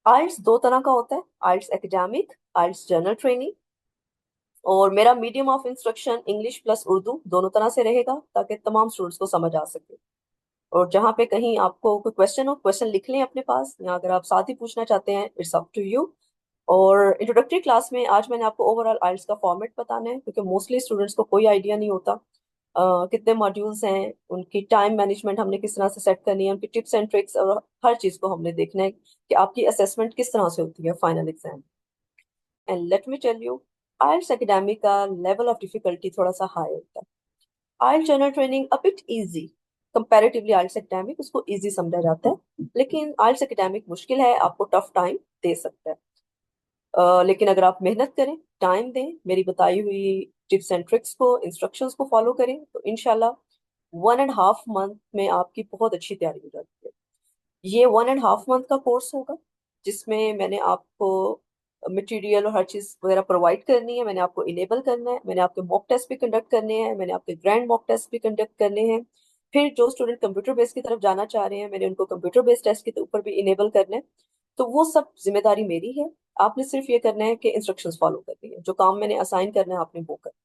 आइल्स दो तरह का होता है, आइल्स एकेडमिक, आइल्स जनरल ट्रेनिंग। और मेरा medium of instruction English plus Urdu दोनों तरह से रहेगा, ताकि तमाम स्टूडेंट्स को समझ आ सके। और जहाँ पे कहीं आपको कोई क्वेश्चन हो, क्वेश्चन लिख लें अपने पास, या अगर आप साथ ही पूछना चाहते हैं, इट्स अप टू यू। और इंट्रोडक्टरी क्लास में आज मैंने आपको ओवरऑल आइल्स का फॉर्मेट बताना है, क्योंकि मोस्टली स्टूडेंट्स को कोई आइडिया नहीं होता कितने मॉड्यूल्स हैं, उनकी टाइम मैनेजमेंट हमने किस तरह से सेट करनी है, उनकी टिप्स एंड ट्रिक्स, और हर चीज़ को हमने देखना है कि आपकी असेसमेंट किस तरह से होती है final exam. And let me tell you, IELTS academic का लेवल ऑफ डिफिकल्टी थोड़ा सा हाई होता है। IELTS general training a bit easy comparatively, IELTS academic उसको इजी समझा जाता है, लेकिन आइल्स एकेडमिक मुश्किल है, आपको टफ टाइम दे सकता है। लेकिन अगर आप मेहनत करें, टाइम दें, मेरी बताई हुई टिप्स एंड ट्रिक्स को, इंस्ट्रक्शंस को फॉलो करें, तो इनशाला 1.5 मंथ में आपकी बहुत अच्छी तैयारी हो जाती है। ये 1.5 मंथ का कोर्स होगा, जिसमें मैंने आपको मटेरियल और हर चीज़ वगैरह प्रोवाइड करनी है, मैंने आपको इनेबल करना है, मैंने आपके मॉक टेस्ट भी कंडक्ट करने हैं, मैंने आपके ग्रैंड मॉक टेस्ट भी कंडक्ट करने हैं। फिर जो स्टूडेंट कंप्यूटर बेस की तरफ जाना चाह रहे हैं, मैंने उनको कंप्यूटर बेस्ड टेस्ट के ऊपर भी इनेबल करना है। तो वो सब जिम्मेदारी मेरी है। आपने सिर्फ ये करना है कि इंस्ट्रक्शंस फॉलो करनी है, जो काम मैंने असाइन करना है आपने वो करना,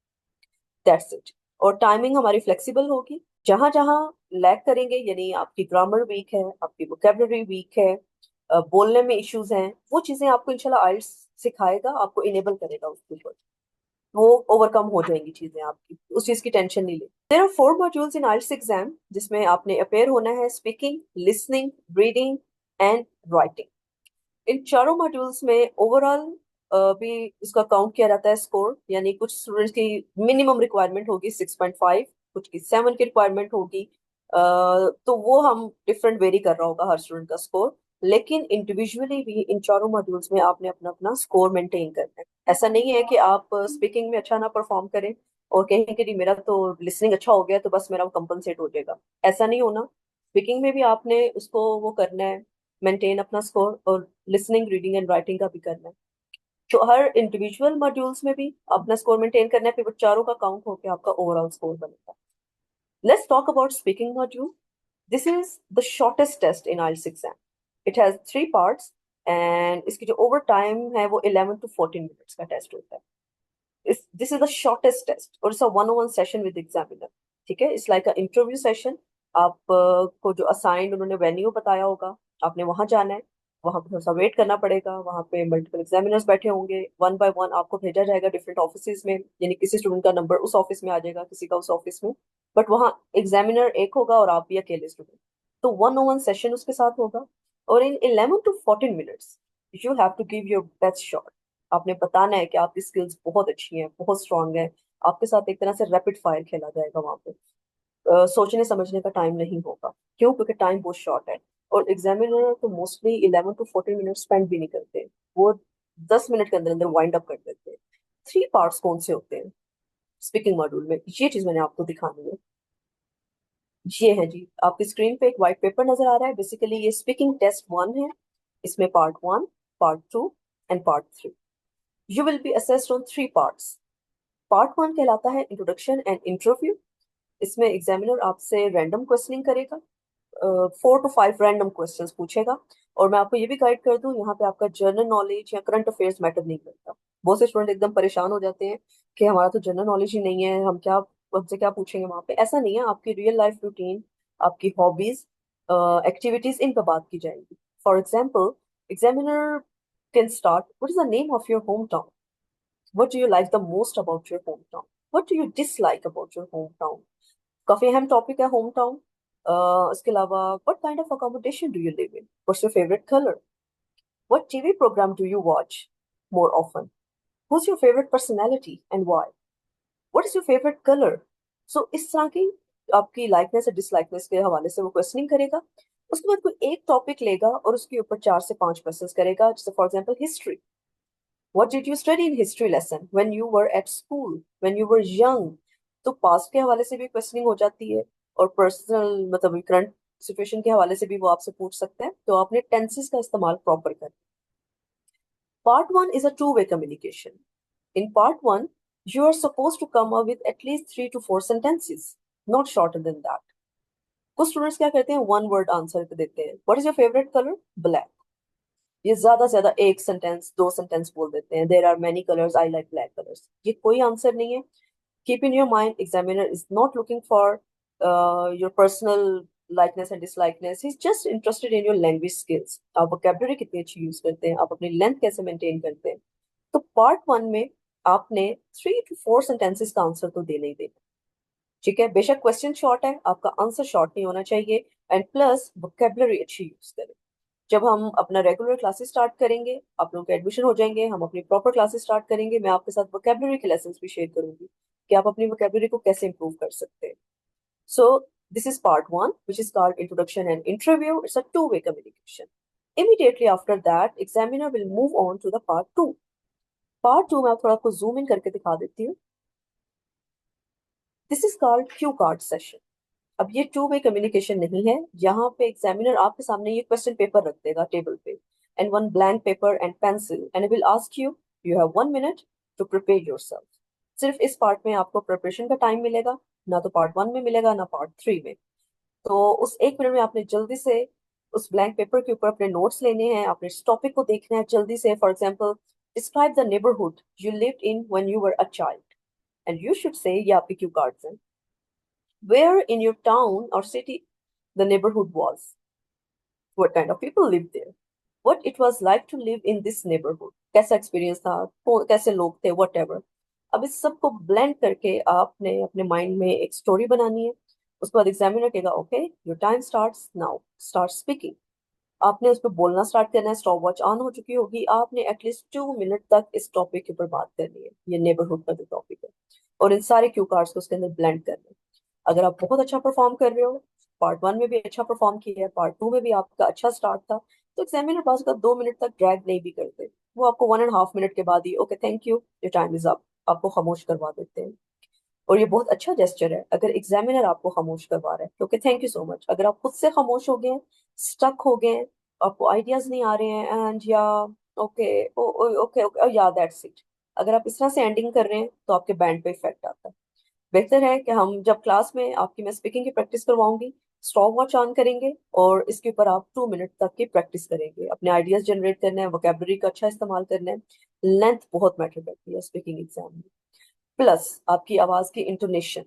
दैट्स इट। और टाइमिंग हमारी फ्लेक्सिबल होगी। जहां जहां लैग करेंगे, यानी आपकी ग्रामर वीक है, आपकी वोकेबलरी वीक है, बोलने में इश्यूज हैं, वो चीजें आपको इंशाल्लाह आइल्स सिखाएगा, आपको इनेबल करेगा उसके ऊपर। वो ओवरकम हो जाएंगी चीजें आपकी, उस चीज की टेंशन नहीं ले। There are 4 modules in IELTS exam, जिसमें आपने अपेयर होना है speaking, listening, reading and writing. इन चारों मॉड्यूल्स में ओवरऑल भी इसका काउंट किया जाता है स्कोर, यानी कुछ स्टूडेंट्स की मिनिमम रिक्वायरमेंट होगी 6.5, कुछ की 7 की रिक्वायरमेंट होगी। तो वो हम डिफरेंट वेरी कर रहा होगा हर स्टूडेंट का स्कोर। लेकिन इंडिविजुअली भी इन चारों मॉड्यूल्स में आपने अपना अपना स्कोर मेंटेन करना है। ऐसा नहीं है कि आप स्पीकिंग में अच्छा ना परफॉर्म करें और कहें कि जी मेरा तो लिसनिंग अच्छा हो गया तो बस मेरा कंपनसेट हो जाएगा। ऐसा नहीं होना। स्पीकिंग में भी आपने उसको वो करना है, मेंटेन अपना स्कोर, और लिसनिंग, रीडिंग एंड राइटिंग का भी करना है। तो हर इंडिविजुअल मॉड्यूल्स में भी अपना स्कोर मेंटेन करना है, फिर वो चारों का काउंट होकर आपका ओवरऑल स्कोर बनेगा। Let's talk about speaking module. This is the shortest test in IELTS exam. It has 3 parts, and इसकी जो ओवर टाइम है वो 11 to 14 मिनट्स का टेस्ट होता है। This is the shortest test, और it's a 1-on-1 session with examiner. ठीक है, it's like a interview session. आप को जो असाइंड उन्होंने वेन्यू बताया होगा, आपने वहां जाना है, वहां पे थोड़ा सा वेट करना पड़ेगा, वहां पे मल्टीपल एग्जामिनर्स बैठे होंगे, वन बाय वन आपको भेजा जाएगा डिफरेंट ऑफिस में, यानी किसी स्टूडेंट का नंबर उस ऑफिस में आ जाएगा, किसी का उस ऑफिस में। बट वहाँ एग्जामिनर एक होगा और आप भी अकेले स्टूडेंट। तो 1-on-1 सेशन उसके साथ होगा। और in 11 to 14 minutes you have to give your best shot. आपने बताना है कि आपकी स्किल्स बहुत अच्छी हैं, बहुत स्ट्रांग है। आपके साथ एक तरह से रैपिड फायर खेला जाएगा वहां पे। सोचने समझने का टाइम नहीं होगा। क्यों? क्योंकि टाइम बहुत शॉर्ट है। और एग्जामिनर तो मोस्टली 11 to 14 मिनट स्पेंड भी नहीं करते, वो 10 मिनट के अंदर अंदर वाइंड अप कर देते हैं। 3 पार्ट्स कौन से होते हैं स्पीकिंग मॉड्यूल में, ये चीज मैंने आपको दिखानी है। ये है जी, आपकी स्क्रीन पे एक व्हाइट पेपर नजर आ रहा है, बेसिकली ये स्पीकिंग टेस्ट 1 है। इसमें part 1, part 2 and part 3। You will be assessed on 3 parts. Part 1 कहलाता है इंट्रोडक्शन एंड इंटरव्यू। इसमें एग्जामिनर आपसे रैंडम क्वेश्चनिंग करेगा, 4 to 5 रैंडम क्वेश्चंस पूछेगा। और मैं आपको ये भी गाइड कर दूं, यहाँ पे आपका जनरल नॉलेज या करंट अफेयर्स मैटर नहीं करता। बहुत से स्टूडेंट एकदम परेशान हो जाते हैं कि हमारा तो जनरल नॉलेज ही नहीं है, हम क्या, हमसे क्या पूछेंगे वहाँ पे। ऐसा नहीं है, आपकी रियल लाइफ रूटीन, आपकी हॉबीज, एक्टिविटीज, इन पर बात की जाएगी। For example, examiner can start, what is the name of your home town? What do you like the most about your hometown? What do you dislike about your hometown? काफी अहम topic है home town. इसके अलावा, what kind of accommodation do you live in? What's your favorite color? What TV program do you watch more often? Who's your favorite personality and why? What is your favorite color? So इस तरह की आपकी likeness और डिसलाइकनेस के हवाले से वो questioning करेगा। उसके बाद कोई एक टॉपिक लेगा और उसके ऊपर 4 से 5 क्वेश्चंस करेगा, जैसे for example history. What did you study in history lesson when you were at school, when you were young? तो पास्ट के हवाले से भी क्वेश्चनिंग हो जाती है, और पर्सनल मतलब करंट सिचुएशन के हवाले से भी वो आपसे पूछ सकते हैं। तो आपने टेंसेस का इस्तेमाल प्रॉपर कर। Part 1 is a two-way communication. In part 1, you are supposed to come up with at least 3 to 4 sentences, not shorter than that. कुछ स्टूडेंट्स क्या करते हैं, वन वर्ड आंसर देते हैं। What is your favorite color? Black. ये ज्यादा से ज्यादा एक सेंटेंस, दो सेंटेंस बोल देते हैं, there are many colours, I like black colours. ये कोई आंसर नहीं है। Keep in your mind, examiner is not looking for your personal likeness and dislikeness. He's just interested in your language skills. आप vocabulary कितनी अच्छी use करते हैं, आप अपनी लेंथ कैसे मेंटेन करते हैं। तो पार्ट 1 में आपने 3 to 4 सेंटेंसेस का आंसर तो देना ही देना। ठीक है, बेशक क्वेश्चन शॉर्ट है, आपका आंसर शॉर्ट नहीं होना चाहिए, एंड प्लस vocabulary अच्छी यूज करें। जब हम अपना रेगुलर क्लासेस स्टार्ट करेंगे, आप लोगों के एडमिशन हो जाएंगे, हम अपनी प्रॉपर क्लासेस स्टार्ट करेंगे, मैं आपके साथ वोकेबलरी के लेसन भी शेयर करूंगी कि आप अपनी वोकेबलरी को कैसे इंप्रूव कर सकते हैं। So this is part 1 which is called introduction and interview. It's a two way communication. Immediately after that examiner will move on to the part 2। Part 2 में आप थोड़ा आपको जूम इन करके दिखा देती हूँ। This is called Q card session. अब ये टू वे कम्युनिकेशन नहीं है। यहाँ पे एग्जामिनर आपके सामने ये क्वेश्चन पेपर रख देगा टेबल पे, and one blank paper and pencil, and will ask you, you have 1 minute to prepare yourself. सिर्फ इस पार्ट में आपको प्रिपरेशन का टाइम मिलेगा, ना तो पार्ट 1 में मिलेगा ना पार्ट 3 में। तो उस 1 मिनट में आपने जल्दी से उस ब्लैंक पेपर के ऊपर अपने नोट्स लेने हैं, अपने इस टॉपिक को देखना है जल्दी से। For example, describe the neighbourhood you lived in when you were a child, and you should say, ये आपके क्यू कार्ड्स हैं, where in your town or city the neighborhood was, what kind of people lived there, what it was like to live in this neighborhood, कैसा experience था, कैसे लोग थे, what ever. अब इस सब को ब्लेंड करके आपने अपने माइंड में एक स्टोरी बनानी है। उसके बाद एग्जामिनर कहेगा, okay your time starts now, start speaking. आपने उस पर बोलना स्टार्ट करना है। स्टॉप वॉच ऑन हो चुकी होगी, आपने एटलीस्ट 2 मिनट तक इस टॉपिक के ऊपर बात करनी है, ये नेबरहुड का जो टॉपिक है, और इन सारे क्यू कार्ड्स को उसके अंदर ब्लेंड करना है। अगर आप बहुत अच्छा परफॉर्म कर रहे हो, पार्ट 1 में भी अच्छा परफॉर्म किया है, पार्ट 2 में भी आपका अच्छा स्टार्ट था, तो एग्जामिनर पास का 2 मिनट तक ड्रैग नहीं भी करते। वो आपको 1.5 मिनट के बाद ही, okay thank you your time is up, आपको खामोश करवा देते हैं। और ये बहुत अच्छा जेस्चर है अगर एग्जामिनर आपको खामोश करवा रहा है, क्योंकि थैंक यू सो मच। अगर आप खुद से खामोश हो गए हैं, स्टक हो गए हैं, आपको आइडियाज नहीं आ रहे हैं, एंड या ओके ओके ओके या दैट्स इट, अगर आप इस तरह से एंडिंग कर रहे हैं तो आपके बैंड पे इफेक्ट आता है। बेहतर है कि हम जब क्लास में आपकी मैं स्पीकिंग की प्रैक्टिस करवाऊंगी, स्टॉप वॉच ऑन करेंगे और इसके ऊपर आप 2 मिनट तक की प्रैक्टिस करेंगे। अपने आइडियाज जनरेट करना है, वोकेबलरी का अच्छा इस्तेमाल करना है। लेंथ बहुत मैटर करती है स्पीकिंग एग्जाम में। प्लस आपकी आवाज की इंटोनेशन,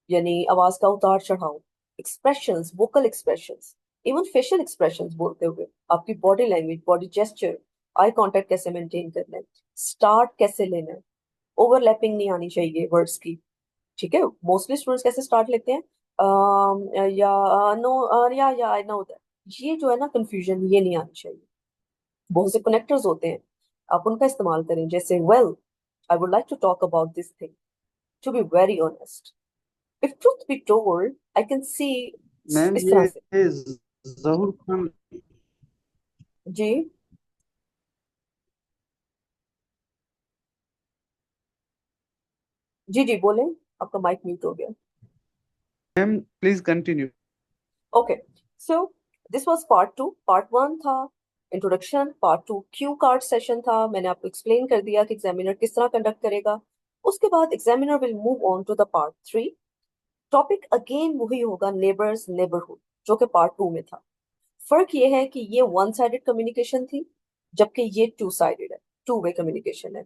यानी आवाज का उतार चढ़ाव, expressions, vocal expressions, even facial expressions बोलते हुए, आपकी body language, body gesture, eye contact कैसे मेंटेन करना है, स्टार्ट कैसे लेना है, ओवरलैपिंग नहीं आनी चाहिए वर्ड्स की। ठीक है, मोस्टली स्टूडेंट्स कैसे स्टार्ट लेते हैं, या नो या आई नो दैट, ये जो है ना कंफ्यूजन, ये नहीं आनी चाहिए। बहुत से कनेक्टर्स होते हैं, आप उनका इस्तेमाल करें, जैसे well I would like to talk about this thing, to be very honest, if truth be told I can see, ma'am इस तरह ये से। जहूर खान। जी जी जी बोले, आपका माइक म्यूट हो गया। Ma'am please continue. Okay, so this was part 2। Part 1 था introduction, part 2 Q card session था। मैंने आपको एक्सप्लेन कर दिया कि एग्जामिनर किस तरह कंडक्ट करेगा। उसके बाद examiner will move on to the part 3। Topic again वही होगा, नेबर्स नेबरहुड, जो कि पार्ट 2 में था। फर्क ये है कि ये वन साइडेड कम्युनिकेशन थी, जबकि ये टू साइडेड है, टू वे कम्युनिकेशन है।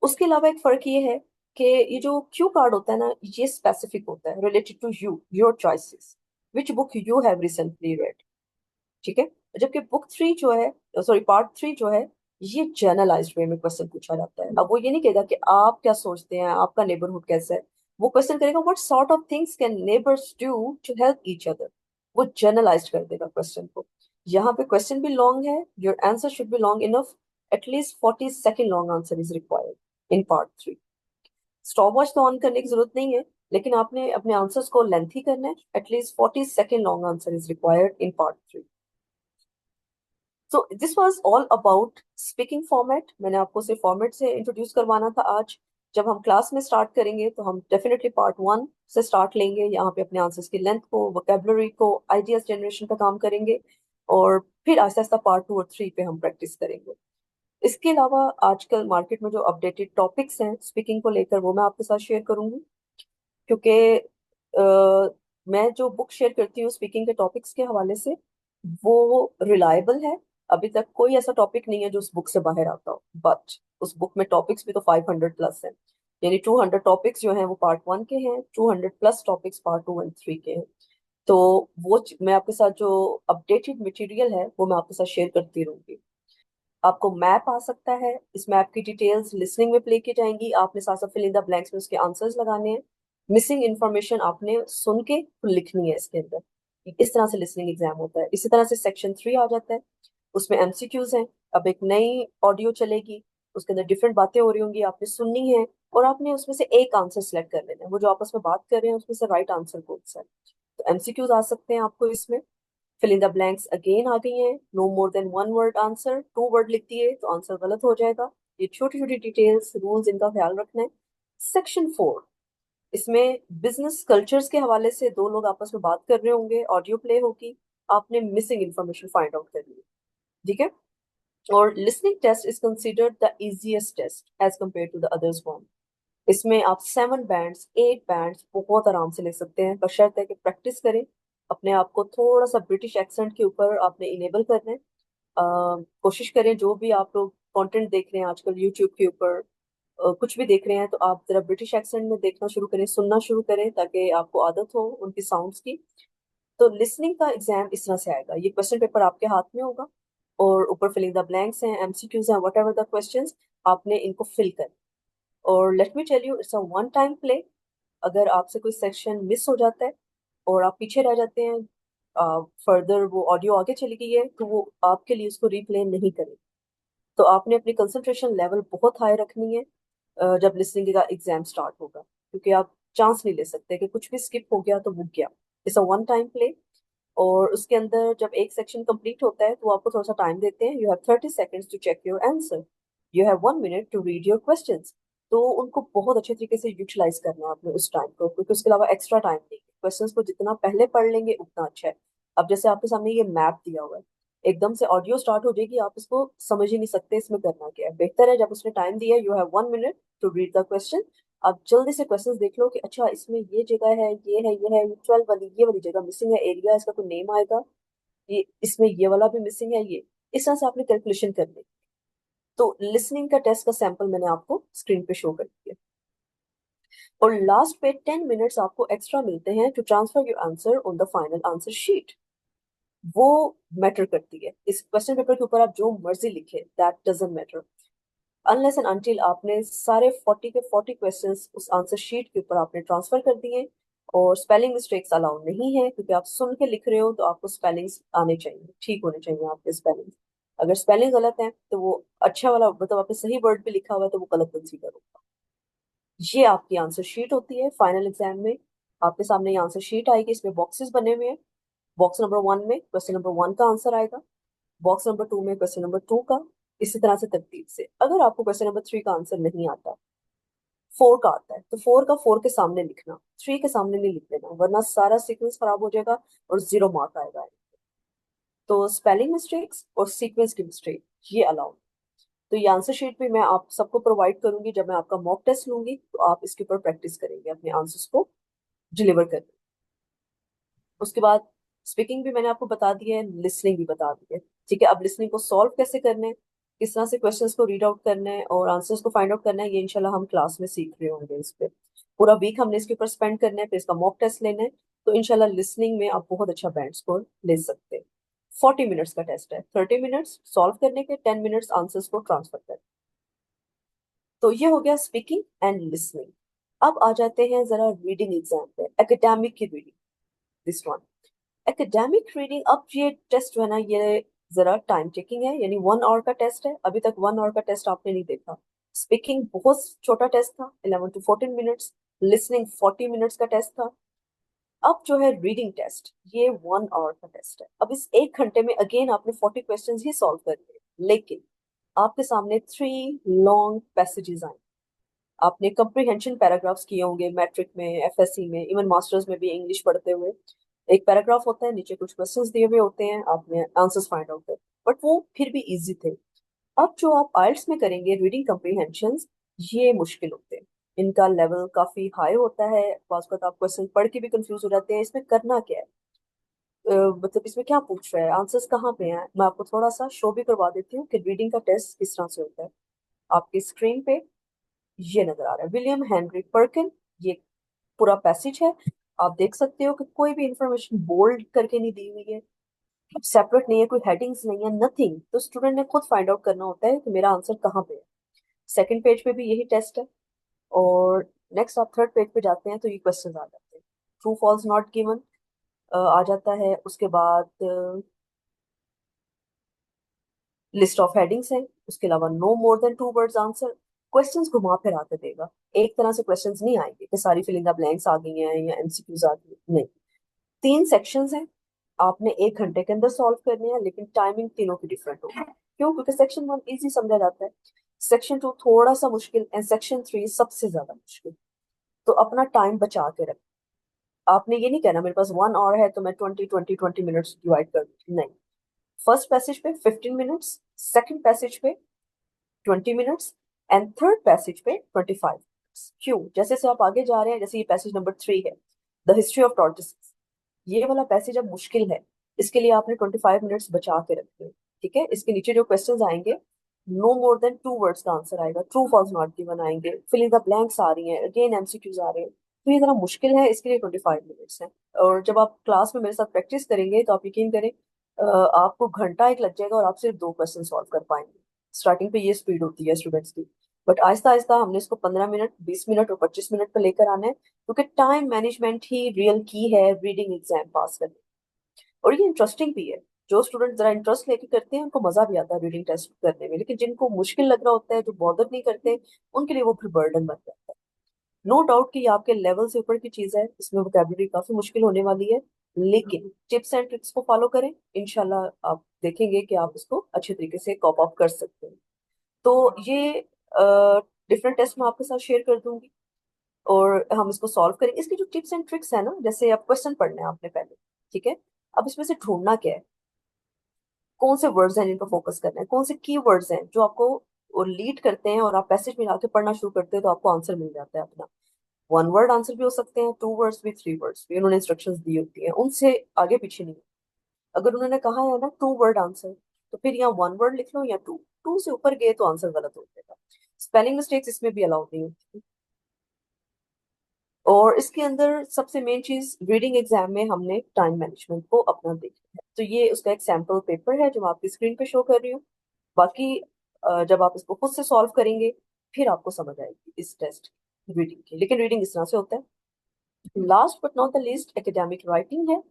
उसके अलावा एक फर्क ये है कि ये जो क्यू कार्ड होता है ना, ये स्पेसिफिक होता है, related to you, your choices, which book you have recently read. ठीक है, जबकि बुक 3 जो है, सॉरी पार्ट 3 जो है, ये जनरलाइज्ड वे में क्वेश्चन पूछा जाता है। अब वो ये नहीं कहेगा कि आप क्या सोचते हैं, आपका नेबरहुड कैसा है। वो क्वेश्चन करेगा, what sort of things can neighbours do to help each other. वो जनरलाइज कर देगा क्वेश्चन को। यहाँ पे क्वेश्चन भी लॉन्ग है, your answer should be long enough, at least 40 second long answer is required in part 3। Stop watch तो on करने की जरूरत नहीं है, लेकिन आपने अपने आंसर्स को लेंथी करना है। At least 40 second long answer is required in part 3। So this was all about speaking format. मैंने आपको सिर्फ फॉर्मेट से इंट्रोड्यूस करवाना था आज। जब हम क्लास में स्टार्ट करेंगे तो हम डेफिनेटली पार्ट 1 से स्टार्ट लेंगे, यहाँ पे अपने आंसर्स की लेंथ को, वोकेबलरी को, आइडियाज जनरेशन का काम करेंगे, और फिर आहिस्ता आहिस्ता पार्ट 2 और 3 पे हम प्रैक्टिस करेंगे। इसके अलावा आजकल मार्केट में जो अपडेटेड टॉपिक्स हैं स्पीकिंग को लेकर, वो मैं आपके साथ शेयर करूंगी, क्योंकि मैं जो बुक शेयर करती हूँ स्पीकिंग के टॉपिक्स के हवाले से, वो रिलायबल है, अभी तक कोई ऐसा टॉपिक नहीं है जो उस बुक से बाहर आता हो, बट उस बुक में टॉपिक्स भी तो 500 प्लस है। यानी 200 टॉपिक्स जो हैं वो पार्ट 1 के हैं, 200 प्लस टॉपिक्स पार्ट 2 एंड 3 के हैं। तो मैं आपके साथ जो अपडेटेड मटेरियल है वो मैं आपके साथ शेयर करती रहूंगी। आपको मैप आ सकता है, इस मैप की डिटेल्स लिसनिंग में प्ले की जाएंगी, आपने साथ साथ फिल इन द ब्लैंक्स में उसके आंसर्स लगाने हैं। मिसिंग इन्फॉर्मेशन आपने सुन के लिखनी है इसके अंदर। इस तरह से लिसनिंग एग्जाम होता है। इसी तरह से सेक्शन 3 आ जाता है, उसमें एमसीक्यूज हैं। अब एक नई ऑडियो चलेगी, उसके अंदर डिफरेंट बातें हो रही होंगी, आपने सुननी है और आपने उसमें से एक आंसर सेलेक्ट कर लेना है। वो जो आपस में बात कर रहे हैं उसमें से राइट आंसर कौन सा है। तो एमसीक्यूज आ सकते हैं आपको इसमें। Fill in the blanks again आ गई हैं, no more than 1 word answer, 2 word लिख दिए तो आंसर गलत हो जाएगा। ये छोटी छोटी डिटेल्स रूल्स इनका ख्याल रखना है। सेक्शन 4, इसमें बिजनेस कल्चर्स के हवाले से दो लोग आपस में बात कर रहे होंगे, ऑडियो प्ले होगी, आपने मिसिंग इन्फॉर्मेशन फाइंड आउट करनी है। ठीक है। और listening test is considered the easiest test as compare to the others one. इसमें आप 7 बैंड्स 8 बैंड्स बहुत आराम से ले सकते हैं, बशर्ते कि प्रैक्टिस करें। अपने आप को थोड़ा सा ब्रिटिश एक्सेंट के ऊपर आपने इनेबल करना है। कोशिश करें जो भी आप लोग कंटेंट देख रहे हैं आजकल यूट्यूब के ऊपर, कुछ भी देख रहे हैं तो आप जरा ब्रिटिश एक्सेंट में देखना शुरू करें, सुनना शुरू करें, ताकि आपको आदत हो उनकी साउंड्स की। तो लिसनिंग का एग्जाम इस तरह से आएगा, ये क्वेश्चन पेपर आपके हाथ में होगा और ऊपर फिलिंग द ब्लैंक्स हैं, एमसीक्यूज हैं, वट एवर द क्वेश्चंस, आपने इनको फिल कर। और let me tell you, it's a one time play. अगर आपसे कोई सेक्शन मिस हो जाता है और आप पीछे रह जाते हैं, फर्दर वो ऑडियो आगे चली गई है, तो वो आपके लिए उसको रिप्ले नहीं करें। तो आपने अपनी कंसंट्रेशन लेवल बहुत हाई रखनी है जब लिसनिंग का एग्जाम स्टार्ट होगा, क्योंकि आप चांस नहीं ले सकते कि कुछ भी स्किप हो गया तो वो गया। It's a one time play. और उसके अंदर जब एक सेक्शन कंप्लीट होता है तो वो आपको थोड़ा सा टाइम देते हैं, you have 30 seconds to check your answer, you have 1 minute to read your questions. तो उनको बहुत अच्छे तरीके से यूटिलाइज करना है आपने उस टाइम को, क्योंकि उसके अलावा एक्स्ट्रा टाइम नहीं है। क्वेश्चंस को जितना पहले पढ़ लेंगे उतना अच्छा है। अब जैसे आपके सामने ये मैप दिया हुआ है, एकदम से ऑडियो स्टार्ट हो जाएगी, आप इसको समझ ही नहीं सकते इसमें करना क्या है। बेहतर है जब उसने टाइम दिया है, you have 1 minute to read the question, आप जल्दी से क्वेश्चंस देख लो कि अच्छा इसमें ये जगह है, ये है 12 वाली, ये वाली जगह मिसिंग है, एरिया इसका कोई नेम आएगा, ये इसमें ये वाला भी मिसिंग है, ये इस तरह से आपने कैलकुलेशन कर ली। तो लिसनिंग का टेस्ट का सैंपल मैंने आपको स्क्रीन पे शो कर दिया। और लास्ट पे 10 मिनट्स आपको एक्स्ट्रा मिलते हैं to transfer your answer on the final answer sheet. वो मैटर करती है, इस क्वेश्चन पेपर के ऊपर आप जो मर्जी लिखे, that doesn't matter unless and until आपने सारे 40 के 40 क्वेश्चंस उस आंसर शीट के ऊपर आपने ट्रांसफर कर दिए। और स्पेलिंग मिस्टेक्स अलाउ नहीं है, क्योंकि आप सुन के लिख रहे हो तो आपको स्पेलिंग्स आने चाहिए, ठीक होने चाहिए आपके स्पेलिंग। अगर स्पेलिंग गलत है तो वो अच्छा वाला, मतलब आपने सही वर्ड पे लिखा हुआ है तो वो गलत कंसीडर होगा। ये आपकी आंसर शीट होती है फाइनल एग्जाम में। आपके सामने ये आंसर शीट आएगी, इसमें बॉक्सेस बने हुए हैं। बॉक्स नंबर 1 में क्वेश्चन नंबर 1 का आंसर आएगा, बॉक्स नंबर 2 में क्वेश्चन नंबर 2 का। इसी तरह से तरतीब से, अगर आपको क्वेश्चन नंबर 3 का आंसर नहीं आता, 4 का आता है, तो 4 का 4 के सामने लिखना, 3 के सामने नहीं लिख देना, वरना सारा सीक्वेंस खराब हो जाएगा और 0 मार्क आएगा। तो स्पेलिंग मिस्टेक्स और सीक्वेंस की मिस्टेक ये अलाउड। तो ये आंसर शीट भी मैं आप सबको प्रोवाइड करूंगी, जब मैं आपका मॉक टेस्ट लूंगी तो आप इसके ऊपर प्रैक्टिस करेंगे अपने आंसर्स को डिलीवर करने। उसके बाद स्पीकिंग भी मैंने आपको बता दी है, लिसनिंग भी बता दी है। ठीक है, अब लिसनिंग को सॉल्व कैसे करना है, किस तरह से क्वेश्चंस को रीड आउट करना है और आंसर्स को फाइंड आउट करना है, ये इंशाल्लाह हम क्लास में सीख रहे होंगे। इस पे पूरा वीक हमने इसके ऊपर स्पेंड करना है, फिर इसका मॉक टेस्ट लेना है। तो इंशाल्लाह लिसनिंग में आप बहुत अच्छा बैंड स्कोर ले सकते हैं। 40 मिनट्स का टेस्ट है, 30 मिनट्स सॉल्व करने के, 10 मिनट्स आंसर्स को ट्रांसफर करने। तो ये हो गया स्पीकिंग एंड लिसनिंग। अब आ जाते हैं जरा रीडिंग एग्जाम पे, एकेडमिक की reading, this one. Academic reading, अब ये टेस्ट जो है ना, ये जरा टाइम टेकिंग है, यानी 1 आवर का टेस्ट है। अभी तक 1 आवर का टेस्ट आपने नहीं देखा। स्पीकिंग बहुत छोटा टेस्ट था, 11 to 14 मिनट्स। लिसनिंग 40 मिनट्स का टेस्ट था। अब जो है रीडिंग टेस्ट, ये 1 आवर का टेस्ट है। अब इस 1 घंटे में अगेन आपने 40 क्वेश्चन ही सॉल्व करने हैं, लेकिन आपके सामने 3 लॉन्ग पैसेजेस आए। आपने कंप्रीहेंशन पैराग्राफ्स किए होंगे मैट्रिक में, एफएससी में, इवन मास्टर्स में भी इंग्लिश पढ़ते हुए। एक पैराग्राफ होता है, नीचे कुछ क्वेश्चंस दिए हुए होते हैं, आपने आंसर्स फाइंड आउट कर, बट वो फिर भी इजी थे। अब जो आप आइल्स में करेंगे रीडिंग कम्प्रीहेंशंस, ये मुश्किल होते हैं, इनका लेवल काफी हाई होता है। बाज़ वक़्त आप क्वेश्चन पढ़ के भी कंफ्यूज हो जाते हैं इसमें करना क्या है। मतलब इसमें क्या पूछ रहा है, आंसर्स कहाँ पे हैं, मैं आपको थोड़ा सा शो भी करवा देती हूँ कि रीडिंग का टेस्ट किस तरह से होता है। आपकी स्क्रीन पे ये नजर आ रहा है, विलियम हेनरी पर्किन, ये पूरा पैसेज है। आप देख सकते हो कि कोई भी इंफॉर्मेशन बोल्ड करके नहीं दी हुई है, सेपरेट नहीं है, कोई हेडिंग्स नहीं है, नथिंग। तो स्टूडेंट ने खुद फाइंड आउट करना होता है कि मेरा आंसर कहाँ पे है। सेकंड पेज पे भी यही टेस्ट है। और नेक्स्ट आप थर्ड पेज पे जाते हैं तो ये क्वेश्चंस आ जाते हैं। ट्रू फॉल्स नॉट गिवन आ जाता है। उसके बाद लिस्ट ऑफ हेडिंग्स है। उसके अलावा no more than two words answer. Questions घुमा फिरा के देगा, एक तरह से क्वेश्चंस नहीं आएंगे कि सारी फिलिंग द ब्लैंक्स आ गई हैं या एमसीक्यूज आ गई हैं। नहीं, तीन सेक्शंस हैं, आपने 1 घंटे के अंदर सॉल्व करने हैं, लेकिन टाइमिंग तीनों की डिफरेंट होगी। क्यों? क्योंकि सेक्शन 1 इजी समझा जाता है, सेक्शन 2 थोड़ा सा मुश्किल एंड सेक्शन 3 सबसे ज्यादा मुश्किल। तो अपना टाइम बचा के रखें। आपने ये नहीं कहना मेरे पास 1 आवर है तो मैं 20 20 20 मिनट्स डिवाइड कर दूँ, नहीं। फर्स्ट पैसेज पे 15 मिनट्स, सेकंड पैसेज पे 20 मिनट्स एंड थर्ड पैसेज पे 25 मिनट्स। क्यों? जैसे जैसे आप आगे जा रहे हैं, जैसे ये पैसेज नंबर 3 है, द हिस्ट्री ऑफ टॉर्टोइस, ये वाला पैसेज अब मुश्किल है, इसके लिए आपने 25 मिनट्स बचा के रखे हैं। ठीक है, इसके नीचे जो क्वेश्चंस आएंगे, no more than two words का आंसर आएगा, ट्रू फॉल्स नॉट गिवन आएंगे, फिल इन द ब्लैंक्स आ रही हैं, अगेन एमसीक्यूज आ रहे हैं। तो ये जरा मुश्किल है, इसके लिए 25 मिनट्स है। और जब आप क्लास में मेरे साथ प्रैक्टिस करेंगे तो आप यकीन करें आपको घंटा एक लग जाएगा और आप सिर्फ 2 क्वेश्चन सॉल्व कर पाएंगे। स्टार्टिंग पे ये स्पीड होती है स्टूडेंट्स की, बट आहिस्ता आहिस्ता हमने इसको 15 मिनट, 20 मिनट और 25 मिनट पर लेकर आना है, क्योंकि टाइम मैनेजमेंट ही रियल की है रीडिंग एग्जाम पास करने। और ये इंटरेस्टिंग भी है, जो स्टूडेंट जरा इंटरेस्ट लेके करते हैं उनको मजा भी आता है रीडिंग टेस्ट करने में, लेकिन जिनको मुश्किल लग रहा होता है, जो बॉदर नहीं करते, उनके लिए वो फिर बर्डन बन जाता है। नो डाउट कि ये आपके लेवल से ऊपर की चीज है, इसमें वोकेबलरी काफी मुश्किल होने वाली है, लेकिन टिप्स एंड ट्रिक्स को फॉलो करें, इंशाल्लाह आप देखेंगे कि आप इसको अच्छे तरीके से कॉप अप कर सकते हैं। तो ये डिफरेंट टेस्ट मैं आपके साथ शेयर कर दूंगी और हम इसको सॉल्व करेंगे। इसकी जो टिप्स एंड ट्रिक्स है ना, जैसे अब क्वेश्चन पढ़ना है आपने पहले, ठीक है, अब इसमें से ढूंढना क्या है, कौन से वर्ड्स हैं जिनको फोकस करना है, कौन से की वर्ड्स हैं जो आपको लीड करते हैं और आप पैसेज में जाके पढ़ना शुरू करते हैं तो आपको आंसर मिल जाता है अपना। 1 वर्ड आंसर भी हो सकते हैं, 2 वर्ड्स भी, 3 वर्ड्स भी, उन्होंने इंस्ट्रक्शंस दी होती है, उनसे आगे पीछे नहीं। अगर उन्होंने कहा है ना 2 वर्ड आंसर, तो फिर यहाँ 1 वर्ड लिख लो या टू, टू से ऊपर गए तो आंसर गलत हो जाएगा। स्पेलिंग मिस्टेक्स इसमें भी अलाउड नहीं होती। और इसके अंदर सबसे मेन चीज, रीडिंग एग्जाम में हमने टाइम मैनेजमेंट को अपना देखना है। तो ये उसका एक सैम्पल पेपर है जो मैं आपकी स्क्रीन पे शो कर रही हूँ। बाकी जब आप इसको खुद से सॉल्व करेंगे फिर आपको समझ आएगी इस टेस्ट रीडिंग की। लेकिन रीडिंग इस तरह से होता है। Last but not the least academic writing है।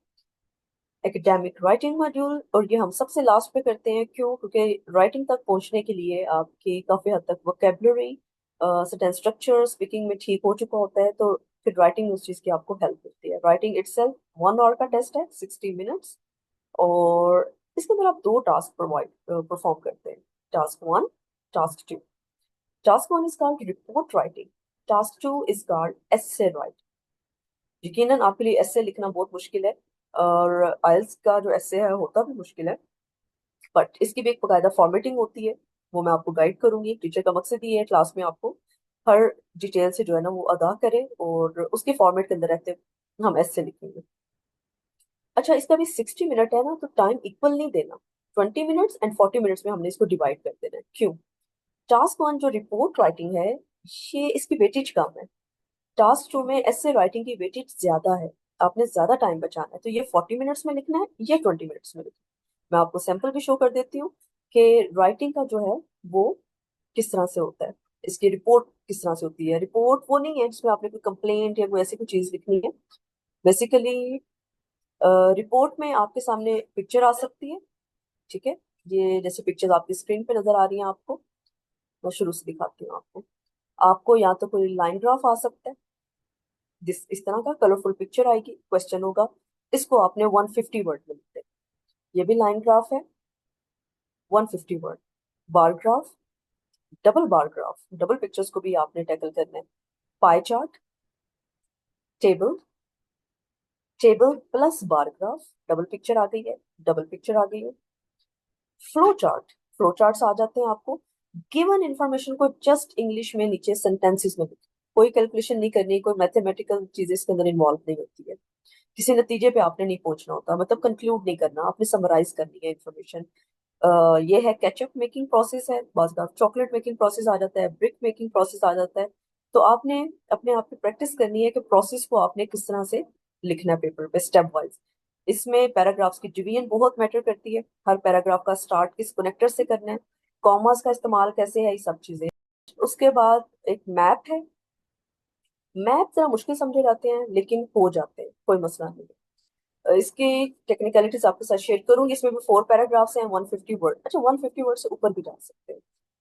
एकेडमिक राइटिंग मॉड्यूल, और ये हम सबसे लास्ट पे करते हैं। क्यों? क्योंकि राइटिंग तक पहुंचने के लिए आपकी काफी हद तक वोकेबलरी, सेंटेंस स्ट्रक्चर, स्पीकिंग में ठीक हो चुका होता है, तो फिर राइटिंग में उस चीज की आपको हेल्प मिलती है। राइटिंग इटसेल्फ 1 आवर का टेस्ट है, 60 मिनट्स। और इसके अंदर आप 2 टास्क प्रोवाइड परफॉर्म करते हैं, task 1, task 2। Task 1 is called report writing, task 2 is called essay writing. यकीनन आपके लिए एसे लिखना बहुत मुश्किल है, और आइल्स का जो एसे है होता भी मुश्किल है, बट इसकी भी एक बाकायदा फॉर्मेटिंग होती है, वो मैं आपको गाइड करूंगी। टीचर का मकसद ये है क्लास में आपको हर डिटेल से जो है ना वो अदा करें, और उसके फॉर्मेट के अंदर रहते हुए हम एसे लिखेंगे। अच्छा, इसका भी 60 मिनट है ना, तो टाइम इक्वल नहीं देना, 20 मिनट्स एंड 40 मिनट्स में हमने इसको डिवाइड कर देना है। क्यों? टास्क 1 जो रिपोर्ट राइटिंग है, ये इसकी वेटेज कम है। टास्क 2 में ऐसे राइटिंग की वेटेज ज्यादा है, आपने ज्यादा टाइम बचाना है, तो ये 40 मिनट्स में लिखना है, ये 20 मिनट्स में लिखना है। मैं आपको सैंपल भी शो कर देती हूँ कि राइटिंग का जो है वो किस तरह से होता है, इसकी रिपोर्ट किस तरह से होती है। रिपोर्ट वो नहीं है जिसमें आपने कोई कंप्लेंट या कोई ऐसी कोई चीज लिखनी है। बेसिकली रिपोर्ट में आपके सामने पिक्चर आ सकती है, ठीक है, ये जैसे पिक्चर्स आपकी स्क्रीन पे नजर आ रही हैं आपको, मैं शुरू से दिखाती हूँ आपको। आपको या तो कोई लाइन ग्राफ आ सकता है, जिस इस तरह का कलरफुल पिक्चर आएगी, क्वेश्चन होगा, इसको आपने 150 वर्ड में लिखते हैं, ये भी लाइन ग्राफ है, 150 word. Bar graph, double bar graph, double pictures को भी आपने टैकल करना है। Pie chart, table, table plus bar graph, double picture आ गई है, डबल पिक्चर आ गई है। फ्लो चार्ट, फ्लो चार्ट्स आ जाते हैं आपको। गिवन इंफॉर्मेशन को जस्ट इंग्लिश में नीचे सेंटेंसेस में लिखें, कोई कैलकुलेशन नहीं करनी, कोई मैथमेटिकल चीजें इसके अंदर इन्वॉल्व नहीं होती है। किसी नतीजे पे आपने नहीं पहुंचना होता, मतलब कंक्लूड नहीं करना, आपने समराइज करनी है इंफॉर्मेशन। ये है केचप मेकिंग प्रोसेस है, बात बात चॉकलेट मेकिंग प्रोसेस आ जाता है, ब्रिक मेकिंग प्रोसेस आ जाता है। तो आपने अपने आप पे प्रैक्टिस करनी है कि प्रोसेस को आपने किस तरह से लिखना है पेपर पे स्टेप वाइज। इसमें पैराग्राफ्स की डिवीजन बहुत मैटर करती है, हर पैराग्राफ का स्टार्ट किस कनेक्टर से करना है, कॉमास का इस्तेमाल कैसे है, ये सब चीजें। उसके बाद एक मैप है। मैप जरा मुश्किल समझे जाते हैं लेकिन हो जाते हैं, कोई मसला नहीं है। इसकी टेक्निकलिटीज आपके साथ शेयर करूंगी। इसमें भी 4 पैराग्राफ्स हैं, 150 वर्ड। अच्छा, 150 वर्ड से ऊपर भी जा सकते हैं,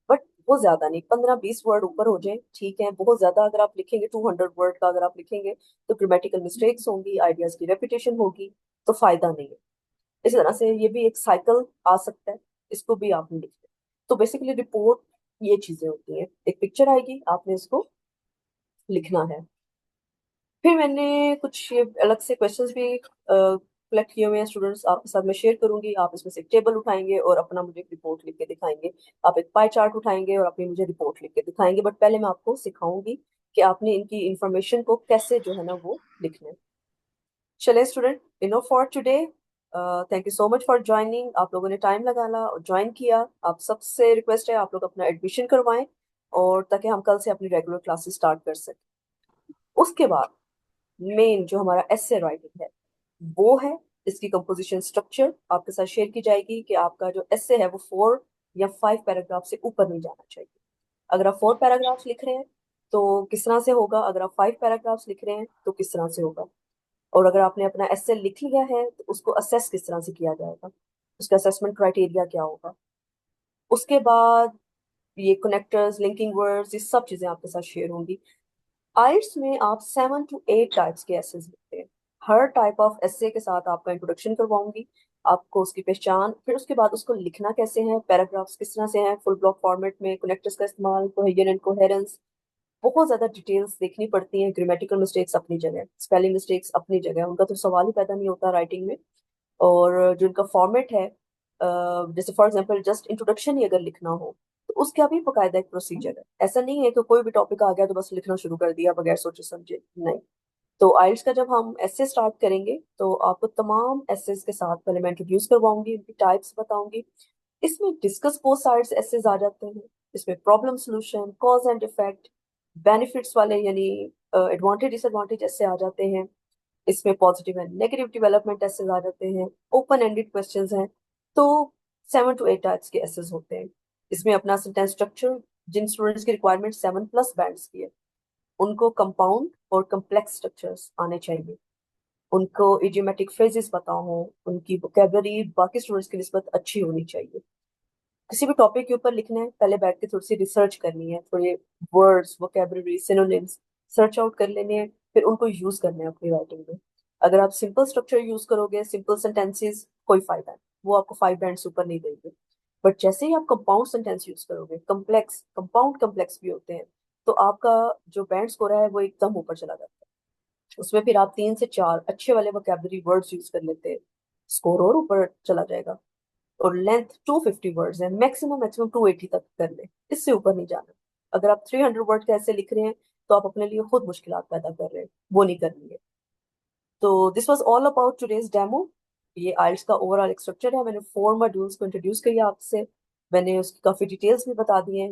बट वो ज्यादा नहीं, 15-20 वर्ड ऊपर हो जाए ठीक है। बहुत ज्यादा अगर आप लिखेंगे, 200 वर्ड का अगर आप लिखेंगे, तो ग्रामेटिकल मिस्टेक्स होंगी, आइडियाज की रेपिटेशन होगी, तो फायदा नहीं है। इसी तरह से ये भी एक साइकिल आ सकता है, इसको भी आपने लिखना है। तो बेसिकली रिपोर्ट ये चीजें होती हैं, एक पिक्चर आएगी, आपने इसको लिखना है। फिर मैंने कुछ ये अलग से क्वेश्चंस भी कलेक्ट किए हुए हैं स्टूडेंट्स, आपके साथ मैं शेयर करूंगी। आप इसमें से एक टेबल उठाएंगे और अपना मुझे एक रिपोर्ट लिख के दिखाएंगे। आप एक पाई चार्ट उठाएंगे और अपनी मुझे रिपोर्ट लिख के दिखाएंगे, बट पहले मैं आपको सिखाऊंगी कि आपने इनकी इंफॉर्मेशन को कैसे जो है ना वो लिखना है। चले student, for today. Thank you so much for joining. आप लोगों ने टाइम लगाना और ज्वाइन किया, आप सबसे रिक्वेस्ट है आप लोग अपना एडमिशन करवाएं, और ताकि हम कल से अपनी रेगुलर क्लासेस स्टार्ट कर सकें। उसके बाद मेन जो हमारा एसे राइटिंग है वो है, इसकी कंपोजिशन स्ट्रक्चर आपके साथ शेयर की जाएगी कि आपका जो एसे है वो 4 या 5 पैराग्राफ से ऊपर नहीं जाना चाहिए। अगर आप 4 पैराग्राफ्स लिख रहे हैं तो किस तरह से होगा, अगर आप 5 पैराग्राफ्स लिख रहे हैं तो किस तरह से होगा, और अगर आपने अपना एसे लिख लिया है तो उसको असेस किस तरह से किया जाएगा, उसका असेसमेंट क्राइटेरिया क्या होगा। उसके बाद ये कनेक्टर्स, लिंकिंग वर्ड्स, ये सब चीजें आपके साथ शेयर होंगी। आइट्स में आप 7 to 8 टाइप्स के एसेज लिखते हैं। हर टाइप ऑफ एसे के साथ आपका इंट्रोडक्शन करवाऊंगी, आपको उसकी पहचान, फिर उसके बाद उसको लिखना कैसे है, पैराग्राफ्स किस तरह से हैं, फुल ब्लॉक फॉर्मेट में, कनेक्टर्स का इस्तेमाल, कोहेजन एंड कोहेरेंस, बहुत ज्यादा डिटेल्स देखनी पड़ती हैं। ग्रामेटिकल मिस्टेक्स अपनी जगह, स्पेलिंग मिस्टेक्स अपनी जगह, उनका तो सवाल ही पैदा नहीं होता राइटिंग में। और जो इनका फॉर्मेट है, जैसे फॉर एग्जांपल जस्ट इंट्रोडक्शन ही अगर लिखना हो तो उसका भी बकायदा एक प्रोसीजर है। ऐसा नहीं है कि कोई भी टॉपिक आ गया तो बस लिखना शुरू कर दिया बगैर सोचे समझे, नहीं। तो आइल्स का जब हम एसे स्टार्ट करेंगे तो आपको तमाम एसेस के साथ पहले मैं इंट्रोड्यूस करवाऊंगी, उनकी टाइप्स बताऊंगी। इसमें डिस्कस बोथ साइड्स एसेस आ जाते हैं। इसमें problem solution, cause and effect, benefits वाले यानी एडवांटेज डिसएडवांटेज ऐसे आ जाते हैं। इसमें positive and negative development essays आ जाते हैं, ओपन एंडेड क्वेश्चंस हैं। तो 7 to 8 टाइप्स के एसेस होते हैं। इसमें अपना सेंटेंस स्ट्रक्चर, जिन स्टूडेंट्स की रिक्वायरमेंट 7+ बैंड्स की है उनको कंपाउंड और कम्प्लेक्स स्ट्रक्चर्स आने चाहिए, उनको इडियोमेटिक फ्रेजेस पता हो, उनकी वोकेबलरी बाकी स्टूडेंट्स की निस्बत अच्छी होनी चाहिए। किसी भी टॉपिक के ऊपर लिखना है, पहले बैठ के थोड़ी सी रिसर्च करनी है, थोड़े words, vocabulary, synonyms search out कर लेने हैं, फिर उनको यूज करना है अपनी राइटिंग में। अगर आप सिंपल स्ट्रक्चर यूज करोगे, सिंपल सेंटेंसेस, कोई फायदा नहीं, वो आपको 5 बैंड से ऊपर नहीं देंगे। बट जैसे ही आप कंपाउंड सेंटेंस यूज करोगे, कम्प्लेक्स कंपाउंड कम्प्लेक्स भी होते हैं, तो आपका जो बैंड स्कोर है वो एकदम ऊपर चला जाता है। उसमें फिर आप 3 से 4 अच्छे वाले वोकेबलरी वर्ड्स यूज कर लेते हैं, स्कोर और ऊपर चला जाएगा। और लेंथ 250 वर्ड्स है, मैक्सिमम मैक्सिमम 280 तक कर ले, इससे ऊपर नहीं जाना। अगर आप 300 वर्ड का ऐसे लिख रहे हैं तो आप अपने लिए खुद मुश्किलात पैदा कर रहे हैं, वो नहीं करनी है। तो this was all about today's demo. ये आइल्स का ओवरऑल एक स्ट्रक्चर है। मैंने 4 मॉड्यूल्स को इंट्रोड्यूस किया आपसे, मैंने उसकी काफी डिटेल्स भी बता दी हैं।